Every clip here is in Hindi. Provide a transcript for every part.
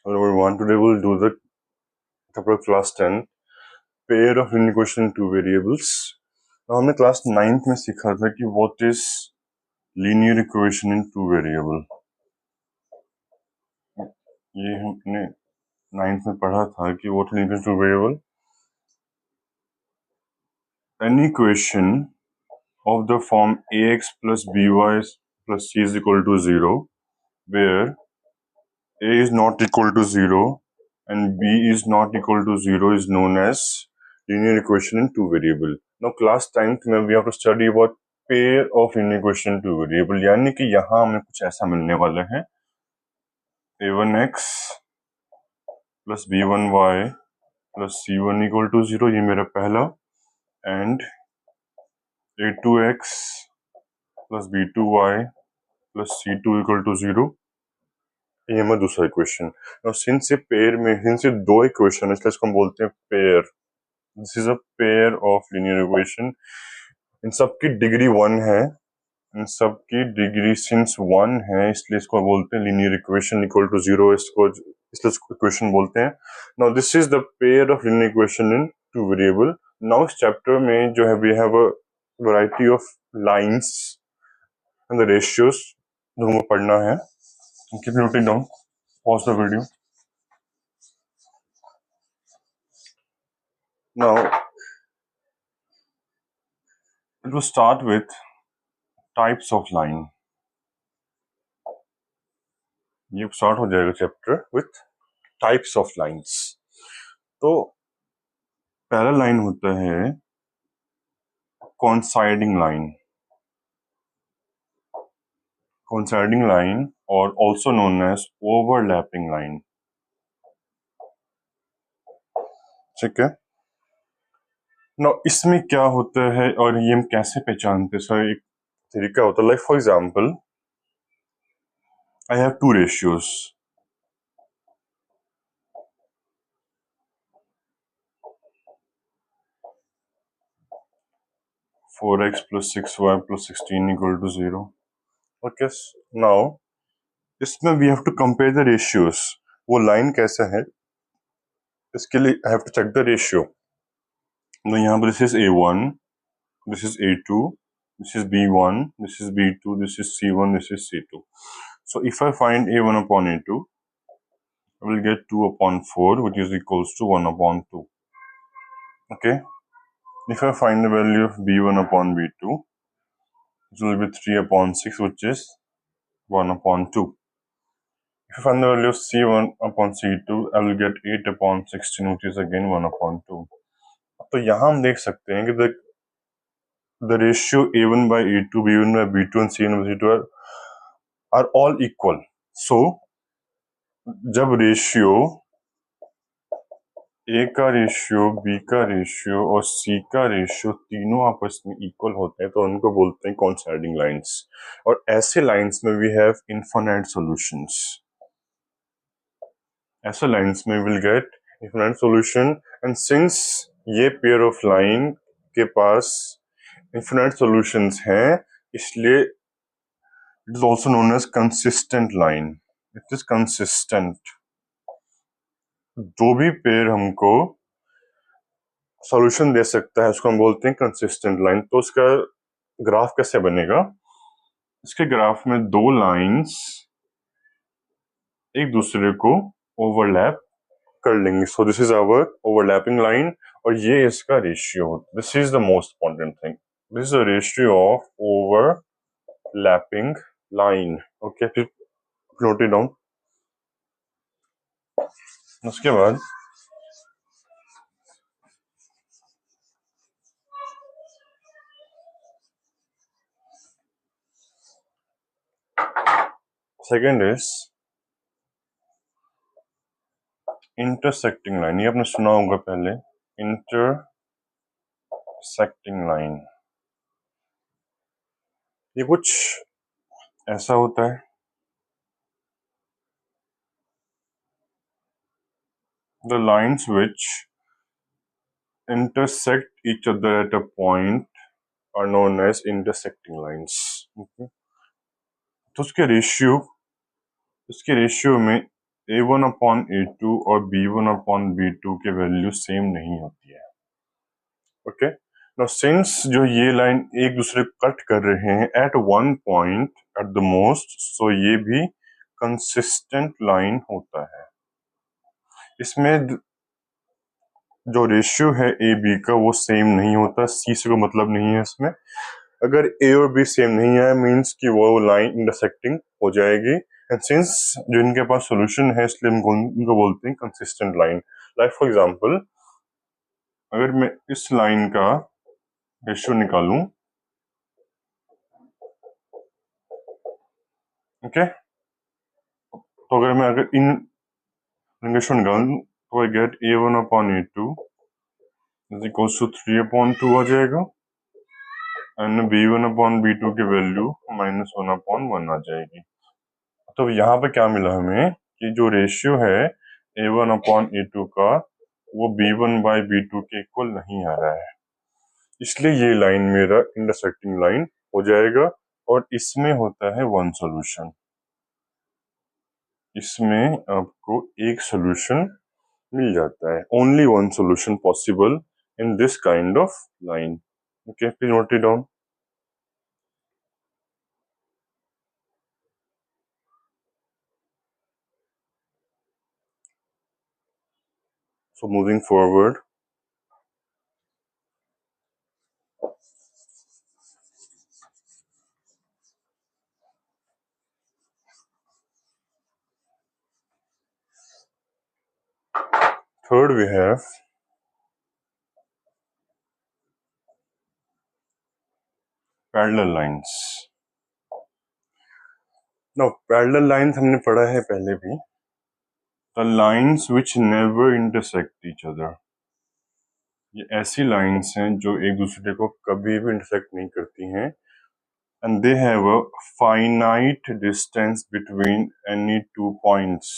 Hello everyone, today we'll do the chapter class 10 pair of linear equation in two variables. Now हमने क्लास 9th में सीखा था कि what is linear equation in two variable. ये हमने 9th में पढ़ा था कि what is linear equation in two variable. An equation of the form ax plus by plus c is equal to 0 where a is not equal to 0 and b is not equal to 0 is known as linear equation in two variable. Now class 10th में we have to study about pair of linear equation in two variable, यानी कि यहाँ हमें कुछ ऐसा मिलने वाला है a1x plus b1y plus c1 equal to 0, ये मेरा पहला, and a2x plus b2y plus c2 equal to 0, ये हमारा दूसरा इक्वेशन. Now since ये पेयर में since ये दो इक्वेशन है इसलिए इसको हम बोलते हैं pair. This is a pair of linear equation. इन सब की डिग्री 1 है, इन सब की डिग्री सिंस 1 है, इसलिए इसको बोलते हैं लीनियर इक्वेशन इक्वल टू 0, इसको इसलिए इसको इक्वेशन बोलते हैं. Now this is the pair of linear equation in two variable. Now इस चैप्टर में जो है we have a variety of lines and the ratios जो हमको पढ़ना है. Keep noting down, pause the video. Now it will start with types of line. ये स्टार्ट हो जाएगा chapter with types of lines. तो पहला लाइन होता है coinciding line. Coinciding line or also known as overlapping line. ठीक है. now इसमें क्या होता है और ये हम कैसे पहचानते हैं? सर एक तरीका होता है, like for example I have two ratios. Four x plus six y plus 16 equal to 0. Okay, now इसमें we have to compare the ratios. वो लाइन कैसा है इसके लिए I have to check the ratio. तो यहाँ पर this is A1, this is A2, this is B1, this is B2, this is C1, this is C2. So if I find A1 upon A2, I will get 2 upon 4, which is equals to 1 upon 2. Okay. If I find the value of B1 upon B2, it will be 3 upon 6, which is 1 upon 2. If I find the value of C1 upon C2, I will get 8 upon 16, which is again 1 upon 2. तो यहाँ हम देख सकते हैं कि the ratio A1 by A2, B1 by B2 and C1 by C2 are all equal. So जब रेशियो ए का रेशियो, बी का रेशियो और सी का रेशियो तीनों आपस में इक्वल होते हैं तो उनको बोलते हैं कोइंसाइडिंग लाइंस. और ऐसे लाइंस में वी हैव इनफिनिट सॉल्यूशंस. ऐसे लाइंस में will get infinite solution. And since ये पेयर ऑफ लाइन के पास इनफिनिट सॉल्यूशंस हैं, इसलिए it is also known as consistent line. It is consistent. जो भी पेयर हमको सॉल्यूशन दे सकता है उसको हम बोलते हैं कंसिस्टेंट लाइन. तो उसका ग्राफ कैसे बनेगा? इसके ग्राफ में दो लाइंस एक दूसरे को ओवरलैप कर लेंगे. So this is our overlapping line और ये इसका ratio. This is the most important thing. This is the ratio of overlapping line. Okay, फिर नोट इट डाउन. उसके बाद सेकेंड इज इंटरसेक्टिंग लाइन. ये आपने सुना होगा पहले, इंटरसेक्टिंग लाइन. ये कुछ ऐसा होता है. The lines which intersect each other at a point are known as intersecting lines. Okay? तो उसके रेशियो में a1 अपॉन a2 और b1 अपॉन b2 के वैल्यू सेम नहीं होती है। ओके, नाउ सिंस जो ये लाइन एक दूसरे को कट कर रहे हैं at one point at the most, so ये भी कंसिस्टेंट लाइन होता है। इसमें जो रेशियो है ए बी का वो सेम नहीं होता, सी से कोई मतलब नहीं है इसमें। अगर ए और बी सेम नहीं है मींस कि वो लाइन इंटरसेक्टिंग हो जाएगी, एंड सिंस जो इनके पास सॉल्यूशन है इसलिए इनको बोलते हैं consistent line. Like for example, अगर मैं इस लाइन का रेशियो निकालूं, ओके, तो अगर इन रेशियो निकालूं तो I get a1 upon a2 is equals to 3 upon 2 आ जाएगा, एंड b1 अपॉन b2 की वैल्यू -1 अपॉन 1 आ जाएगी। तो यहाँ पे क्या मिला हमें कि जो रेशियो है a1 अपॉन a2 का वो b1 बाई b2 के इक्वल नहीं आ रहा है, इसलिए ये लाइन मेरा इंटरसेक्टिंग लाइन हो जाएगा। और इसमें होता है वन सॉल्यूशन, इसमें आपको एक सॉल्यूशन मिल जाता है, only one solution possible in this kind of line. Okay, please note it down. So moving forward, third we have parallel lines. Now parallel lines हमने पढ़ा है पहले भी, the lines which never intersect each other. ये ऐसी लाइंस हैं जो एक दूसरे को कभी भी इंटरसेक्ट नहीं करती हैं, and they have a finite distance between any two points.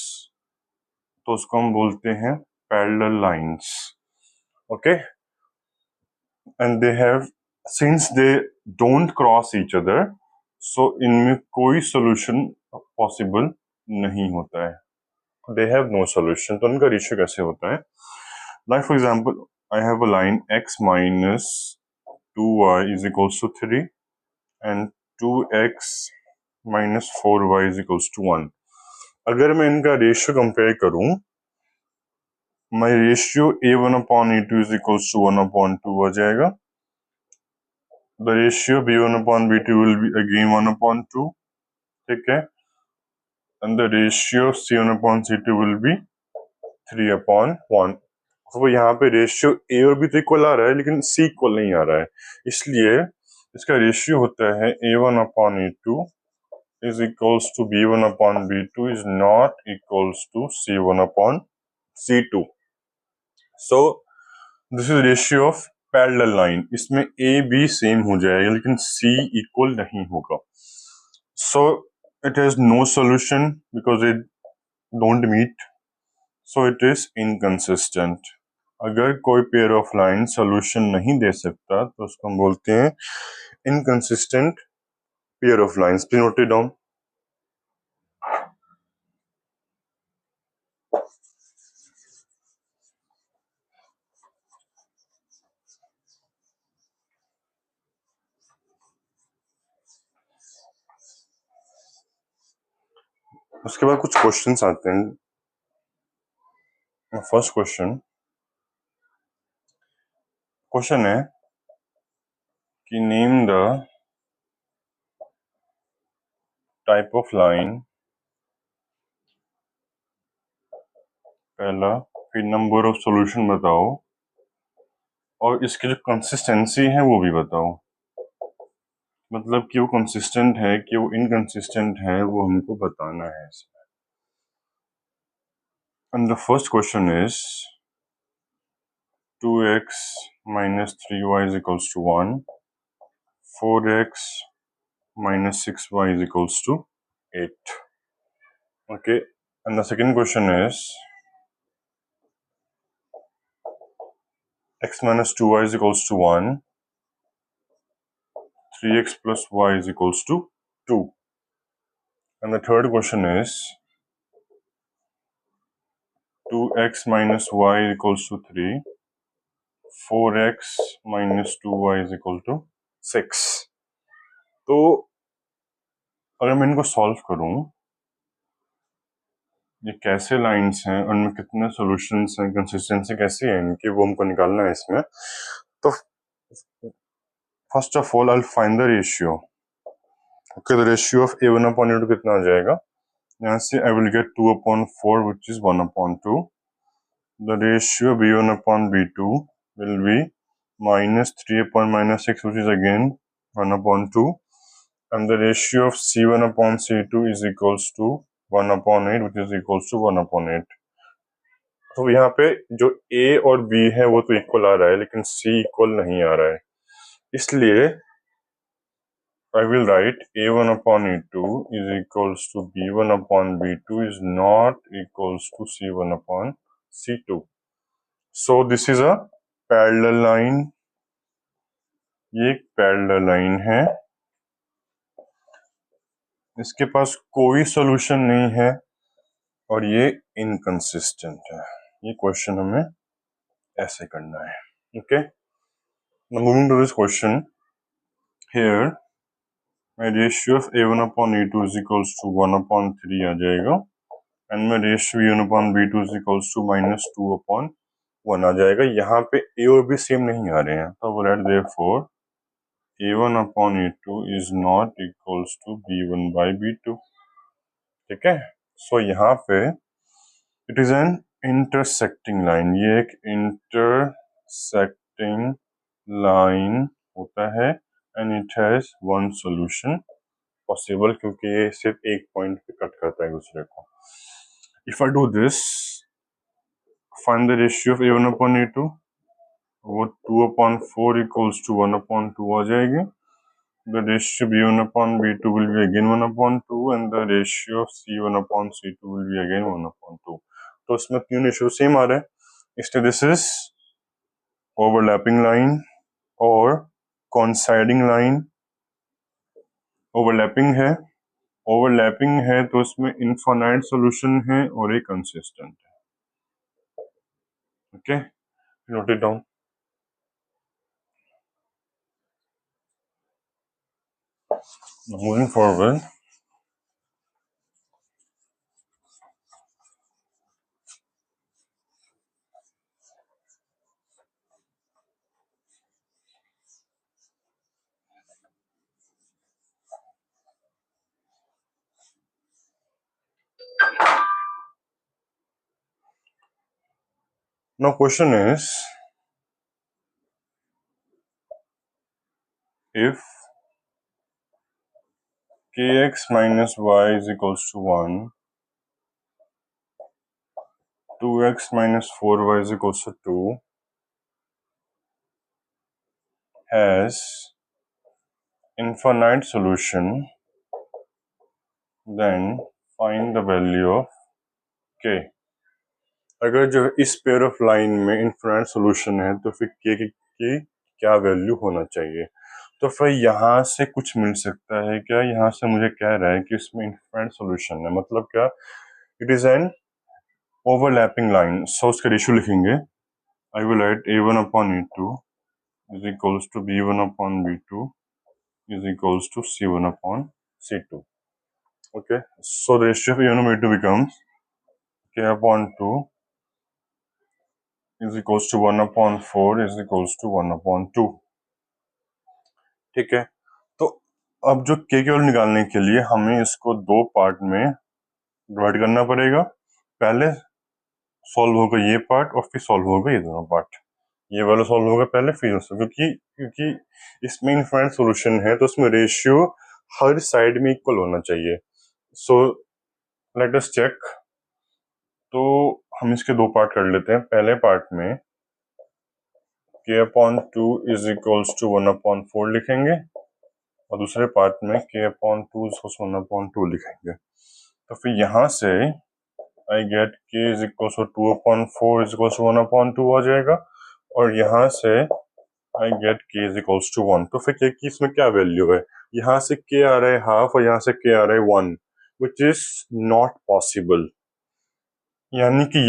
तो उसको हम बोलते हैं parallel lines. Okay, and they have, since they don't cross each other, so इनमें कोई solution possible नहीं होता है, they have no solution। तो उनका रेशियो कैसे होता है? Like for example, I have a line x minus 2y is equals to 3 and 2x minus 4y is equals to 1। अगर मैं इनका रेशियो कंपेयर करूं, my ratio a1 upon a2 is equals to 1 upon 2 आ जाएगा, the ratio b1 upon b2 will be again 1 upon 2, ठीक है, and the ratio c1 upon c2 will be 3 upon 1। तो यहाँ पे रेशियो ए और बी तो इक्वल आ रहा है लेकिन सी इक्वल नहीं आ रहा है, इसलिए इसका रेशियो होता है a1 upon a2 is equals to b1 upon b2 is not equals to c1 upon c2। So this is ratio of parallel line। इसमें a b सेम हो जाएगा लेकिन c इक्वल नहीं होगा। So it has no solution because it don't meet, so it is inconsistent। अगर कोई पेयर ऑफ लाइन सोल्यूशन नहीं दे सकता तो उसको हम बोलते हैं inconsistent pair of lines. Please note it down. उसके बाद कुछ क्वेश्चंस आते हैं। फर्स्ट क्वेश्चन है कि name the type of line, पहला, फिर नंबर ऑफ सॉल्यूशन बताओ और इसकी जो कंसिस्टेंसी है वो भी बताओ, मतलब कि वो कंसिस्टेंट है कि वो इनकंसिस्टेंट है वो हमको बताना है इसमें। And the first question is 2x minus 3y is equals to 1, 4x minus 6y is equals to 8। Okay, and the second question is x minus 2y is equals to 1, 3x plus y is equals to 2। And the third question is 2x minus y equals to 3, 4x minus 2y is equal to 6. तो अगर मैं इनको सॉल्व करूं, ये कैसे लाइंस हैं, उनमें कितने सॉल्यूशंस हैं, कंसिस्टेंसी कैसी है इनकी, वो हमको निकालना है इसमें. तो first of all I will find the ratio. Okay, the ratio of a1 upon a2 कितना आ जाएगा? यहाँ से I will get 2/4 which is 1/2. The ratio b1 upon b2 will be minus 3 upon minus 6 which is again 1/2, and the ratio of c1 upon c2 is equals to 1/8 which is equals to 1/8. तो यहाँ पे जो a और b है वो तो इक्वल आ रहा है, लेकिन c इक्वल नहीं आ रहा है, इसलिए I will write a1 upon a2 is equals to b1 upon b2 is not equals to c1 upon c2. So this is a parallel line. ये एक पैरेलल लाइन है, इसके पास कोई सॉल्यूशन नहीं है और ये इनकंसिस्टेंट है. ये क्वेश्चन हमें ऐसे करना है. Okay, now moving to this question. Here my ratio of a1 upon a2 is equals to 1/3 आ जाएगा, and my ratio b1 upon b2 is equals to minus 2/1 आ जाएगा. यहाँ पे a और b सेम नहीं आ रहे हैं, तो वो right therefore a1 upon a2 is not equals to b1 by b2. ठीक है, सो यहाँ पे it is N intersecting line. ये एक इंटरसेक्टिंग लाइन होता है and it has one solution possible, क्योंकि ये सिर्फ एक पॉइंट पे कट करता है दूसरे को. If I do this, find the ratio of a1 upon a2, वो 2/4 equals to 1/2 आ जाएगी. The ratio b1 upon b2 will be again 1/2, and the ratio of c1 upon c2 will be again 1/2. तो इसमें तीन रेशियो सेम आ रहे हैं, इसलिए दिस इज ओवरलैपिंग लाइन और कोइंसाइडिंग लाइन. ओवरलैपिंग है तो इसमें इनफाइनाइट सॉल्यूशन है और एक कंसिस्टेंट है. Okay, note it down. Moving forward, now question is, if kx minus y is equals to 1, 2x minus 4y is equals to 2 has infinite solution, then find the value of k. अगर जो इस पेयर ऑफ लाइन में इनफिनाइट सॉल्यूशन है तो फिर k की क्या वैल्यू होना चाहिए? तो फिर यहाँ से कुछ मिल सकता है क्या? यहाँ से मुझे कह रहा है कि इसमें इनफिनाइट सॉल्यूशन है, मतलब क्या? It is an overlapping line. So उसका रेशियो लिखेंगे. I will write a1 upon a2 is equals to b1 upon b2 is equals to c1 upon c2. Okay, so the ratio of a1 and b2 becomes k upon 2 is equals to 1/4 is equals to 1/2. ठीक है, तो अब जो k की वैल्यू निकालने के लिए हमें इसको दो पार्ट में डिवाइड करना पड़ेगा. पहले सॉल्व होगा ये पार्ट और फिर सॉल्व होगा ये दोनों पार्ट. ये वाला सॉल्व होगा पहले, फिर उसको, क्योंकि इसमें इनफाइनाइट सॉल्यूशन है तो उसमें रेशियो हर साइड में इक्वल होना चाहिए. So let us check. तो हम इसके दो पार्ट कर लेते हैं. पहले पार्ट में k/2 is equals to 1/4 लिखेंगे और दूसरे पार्ट में k/2 is equals to 1/2 लिखेंगे. तो फिर यहाँ से I get k is equals to 2/4 is equals to 1/2 आ जाएगा, और यहाँ से I get k is equals to 1. तो फिर k की इसमें क्या वैल्यू है? यहाँ से k आ रहा है हाफ और यहाँ से k आ रहा है 1, which is not possible. यानी कि